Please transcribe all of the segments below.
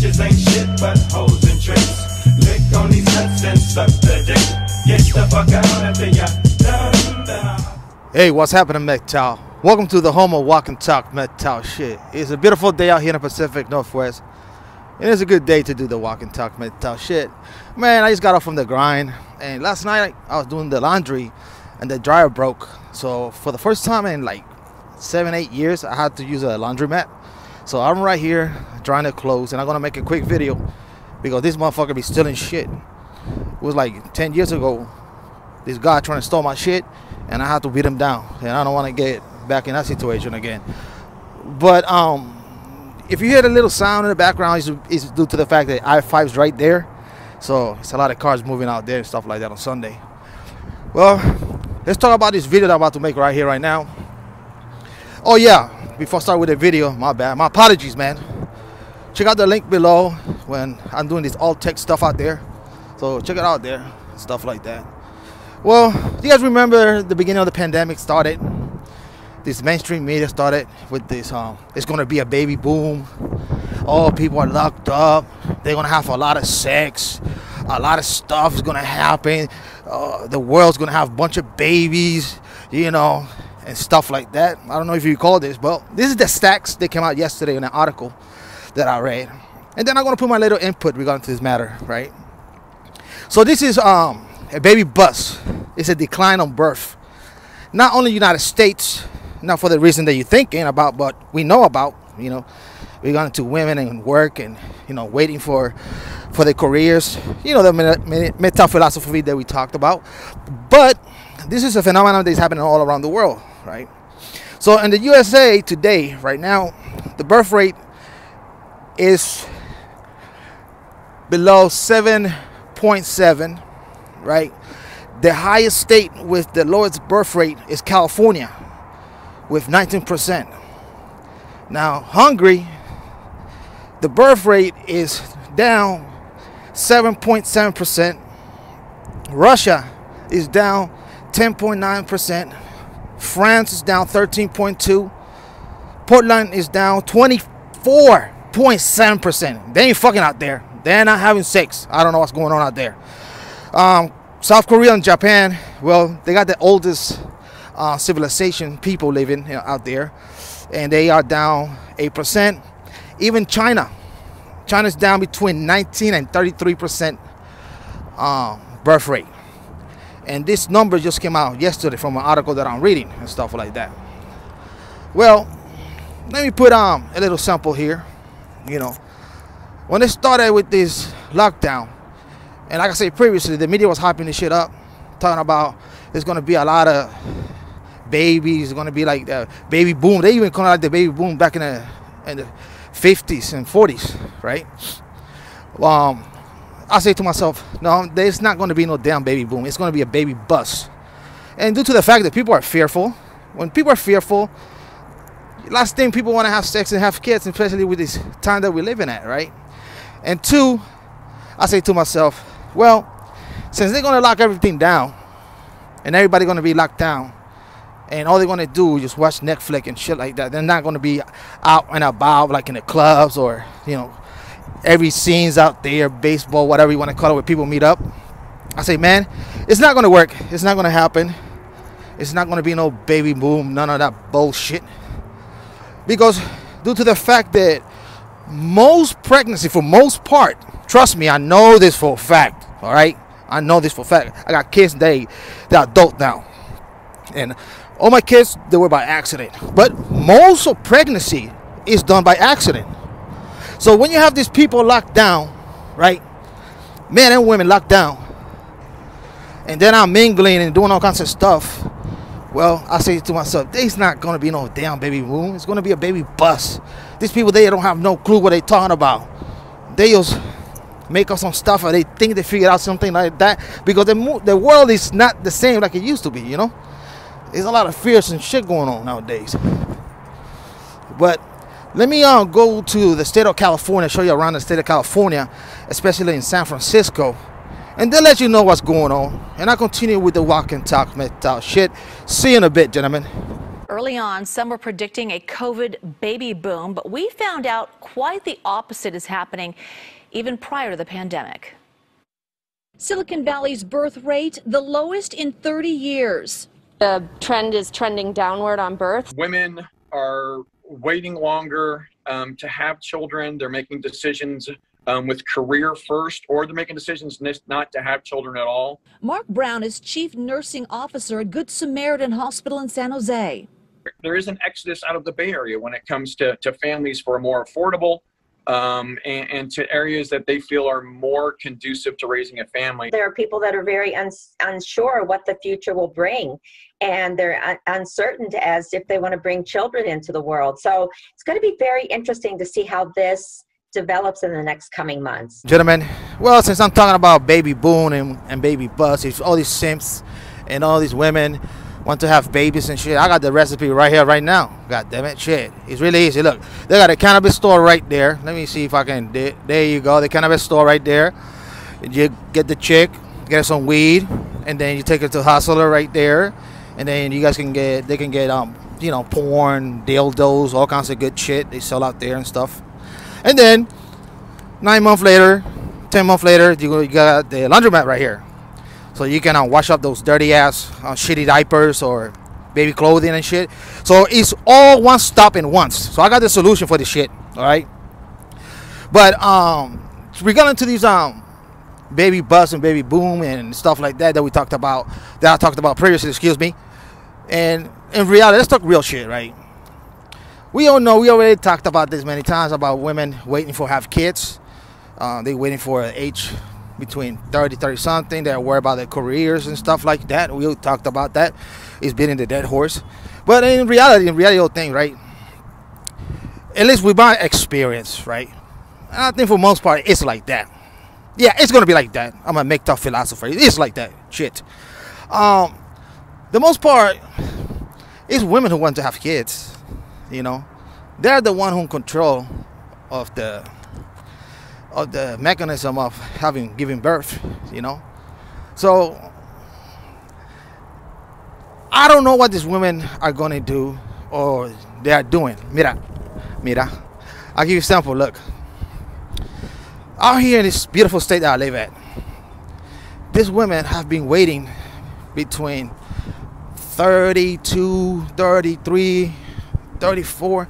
Bitches ain't shit but hoes and tricks. Lick on these nuts and suck the dick. Get the fuck out after ya done. Hey, what's happening, Metal? Welcome to the home of Walk and Talk Metal shit. It's a beautiful day out here in the Pacific Northwest. And it's a good day to do the Walk and Talk Metal shit. Man, I just got off from the grind. And last night I was doing the laundry and the dryer broke. So for the first time in like 7-8 years, I had to use a laundromat. So I'm right here drying the clothes, and I'm gonna make a quick video because this motherfucker be stealing shit. It was like 10 years ago, this guy trying to steal my shit, and I had to beat him down. And I don't want to get back in that situation again. But if you hear the little sound in the background, it's due to the fact that I-5's right there. So it's a lot of cars moving out there and stuff like that on Sunday. Well, let's talk about this video that I'm about to make right here, right now. Oh yeah, before I start with the video, my bad, my apologies, man. Check out the link below when I'm doing this alt tech stuff out there. So check it out there, stuff like that. Well, you guys remember the beginning of the pandemic started? This mainstream media started with this, it's gonna be a baby boom. Oh, people are locked up. They're gonna have a lot of sex. A lot of stuff is gonna happen. The world's gonna have a bunch of babies, you know, and stuff like that. I don't know if you recall this, but this is the stats that came out yesterday in an article that I read. And then I'm gonna put my little input regarding to this matter, right? So this is a baby bust. It's a decline on birth. Not only United States, not for the reason that you're thinking about, but we know about, you know, we're going to women and work and, you know, waiting for their careers, you know, the meta philosophy that we talked about. But this is a phenomenon that is happening all around the world, right? So in the USA today, right now, the birth rate is below 7.7, right? The highest state with the lowest birth rate is California with 19%. Now, Hungary, the birth rate is down 7.7%. Russia is down 10.9%. France is down 13.2%. Portland is down 24.7%. They ain't fucking out there. They're not having sex. I don't know what's going on out there. South Korea and Japan, well, they got the oldest civilization, people living, you know, out there, and they are down 8%. Even China's down between 19 and 33% birth rate. And this number just came out yesterday from an article that I'm reading and stuff like that. Well, let me put a little sample here. You know, when they started with this lockdown, and like I said previously, the media was hyping this shit up, talking about there's going to be a lot of babies, it's going to be like the baby boom. They even called it like the baby boom back in the 50s and 40s, right? I say to myself, no, there's not going to be no damn baby boom. It's going to be a baby bust. And due to the fact that people are fearful, when people are fearful, last thing people want to have sex and have kids, especially with this time that we're living at, right? And two, I say to myself, well, since they're going to lock everything down and everybody going to be locked down and all they're going to do is just watch Netflix and shit like that, they're not going to be out and about like in the clubs or, you know, every scene's out there, baseball, whatever you want to call it, where people meet up. I say, man, it's not going to work. It's not going to happen. It's not going to be no baby boom, none of that bullshit. Because due to the fact that most pregnancy, for most part, trust me, I know this for a fact, all right? I know this for a fact. I got kids, they're adult now. And all my kids, they were by accident. But most of pregnancy is done by accident. So when you have these people locked down, right? Men and women locked down. And they're not mingling and doing all kinds of stuff. Well, I say to myself, there's not going to be no damn baby boom. It's going to be a baby bust. These people, they don't have no clue what they're talking about. They just make up some stuff or they think they figured out something like that. Because the world is not the same like it used to be, you know. There's a lot of fears and shit going on nowadays. But let me go to the state of California, show you around the state of California, especially in San Francisco. And they'll let you know what's going on. And I'll continue with the walk and talk metal shit. See you in a bit, gentlemen. Early on, some were predicting a COVID baby boom, but we found out quite the opposite is happening even prior to the pandemic. Silicon Valley's birth rate, the lowest in 30 years. The trend is trending downward on birth. Women are waiting longer to have children. They're making decisions with career first, or they're making decisions not to have children at all. Mark Brown is chief nursing officer at Good Samaritan Hospital in San Jose. There is an exodus out of the Bay Area when it comes to families for a more affordable and to areas that they feel are more conducive to raising a family. There are people that are very unsure what the future will bring, and they're uncertain as if they want to bring children into the world. So it's going to be very interesting to see how this develops in the next coming months. Gentlemen, well, since I'm talking about baby boom and baby bust, it's all these simps and all these women want to have babies and shit. I got the recipe right here, right now. God damn it, shit. It's really easy. Look, they got a cannabis store right there. Let me see if I can. There you go. The cannabis store right there. You get the chick, get her some weed, and then you take her to Hustler right there, and then you guys can get. They can get you know, porn, dildos, all kinds of good shit they sell out there and stuff. And then 9 months later, 10 months later, you got the laundromat right here. So you can wash up those dirty ass shitty diapers or baby clothing and shit. So it's all one stop in once. So I got the solution for this shit. All right. But regarding to these baby bust and baby boom and stuff like that we talked about, that I talked about previously, excuse me. And in reality, let's talk real shit, right? We all know, we already talked about this many times about women waiting for have kids. They waiting for an age between 30 something. They're worried about their careers and stuff like that. We talked about that. It's beating the dead horse. But in reality, old thing, right? At least with my experience, right? I think for most part, it's like that. Yeah, it's gonna be like that. I'm a make tough philosopher. It's like that shit. The most part, it's women who want to have kids. You know, they're the one who control of the mechanism of giving birth, you know. So I don't know what these women are gonna do or they are doing. Mira, I'll give you a sample. Look, out here in this beautiful state that I live at, these women have been waiting between 32, 33, 34.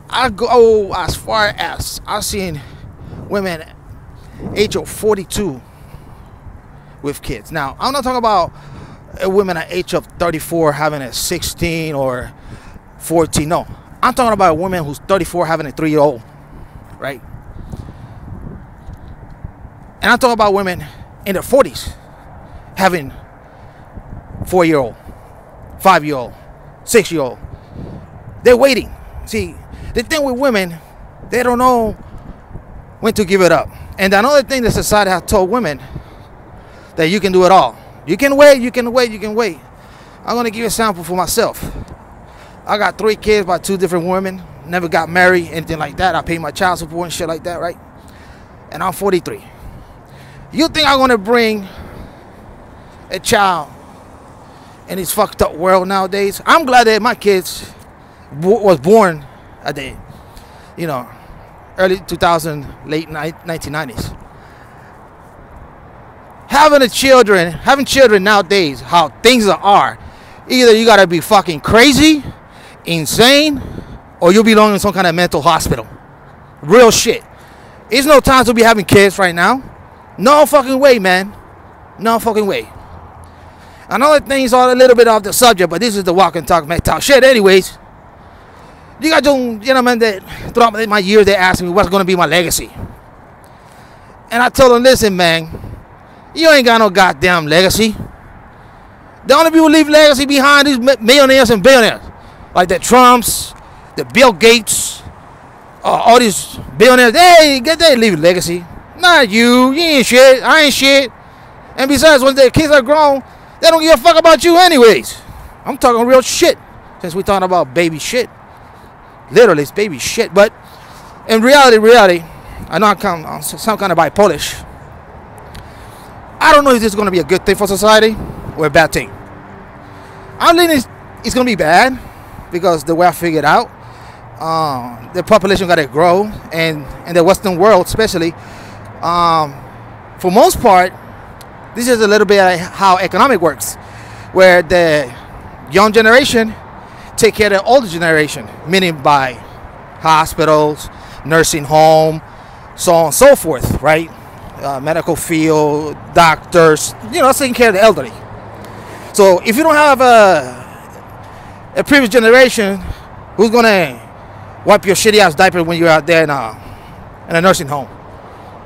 I go as far as I've seen women age of 42 with kids. Now, I'm not talking about a woman at age of 34 having a 16 or 14. No, I'm talking about a woman who's 34 having a 3-year-old, right? And I'm talking about women in their 40s having 4-year-old, 5-year-old, 6-year-old. They're waiting. See, the thing with women, they don't know when to give it up. And another thing that society has told women, that you can do it all. You can wait, you can wait, you can wait. I'm going to give you a sample for myself. I got 3 kids by 2 different women. Never got married, anything like that. I pay my child support and shit like that, right? And I'm 43. You think I'm going to bring a child in this fucked up world nowadays? I'm glad that my kids was born at the, you know, early 2000, late 1990s. Having children nowadays, how things are, either you gotta be fucking crazy, insane, or you belong in some kind of mental hospital. Real shit. It's no time to be having kids right now. No fucking way, man. No fucking way. Another thing is a little bit off the subject, but this is the walk and talk metal shit anyways. You got some gentlemen that throughout my years they asked me what's going to be my legacy. And I told them, listen, man, you ain't got no goddamn legacy. The only people who leave legacy behind is millionaires and billionaires. Like the Trumps, the Bill Gates, all these billionaires. They leave legacy. Not you. You ain't shit. I ain't shit. And besides, when their kids are grown, they don't give a fuck about you anyways. I'm talking real shit. Since we're talking about baby shit. Literally, it's baby shit. But in reality, I know I'm some kind of bipolish. I don't know if this is going to be a good thing for society or a bad thing. I'm thinking it's going to be bad. because the way I figured out, the population got to grow, and in the Western world especially, for most part, this is a little bit like how economic works, where the young generation take care of the older generation, meaning by hospitals, nursing home, so on and so forth, right? Medical field, doctors, taking care of the elderly. So if you don't have a previous generation, who's gonna wipe your shitty ass diaper when you're out there in a nursing home?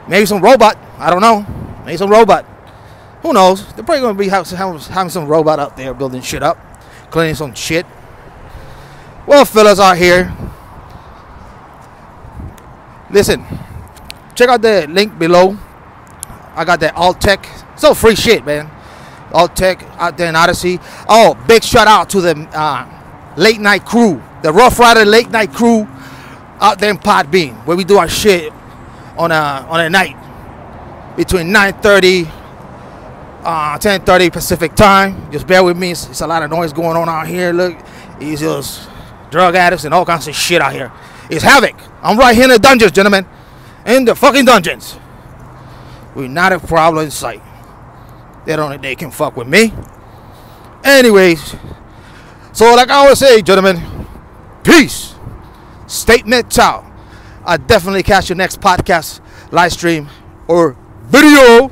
Maybe some robot. I don't know. Maybe some robot. Who knows? They're probably gonna be having some robot out there building shit up, cleaning some shit. Well, fellas out here, listen. Check out the link below. I got that Alt Tech. So free shit, man. Alt Tech out there in Odyssey. Oh, big shout out to the late night crew, the Rough Rider late night crew out there in Podbean, where we do our shit on a night between 9:30, 10:30 Pacific time. Just bear with me. It's a lot of noise going on out here. Look, it's just drug addicts and all kinds of shit out here. It's havoc. I'm right here in the dungeons, gentlemen. In the fucking dungeons. We're not a problem in sight. They can fuck with me. Anyways, so like I always say, gentlemen, peace. Statement out. I'll definitely catch your next podcast, live stream, or video.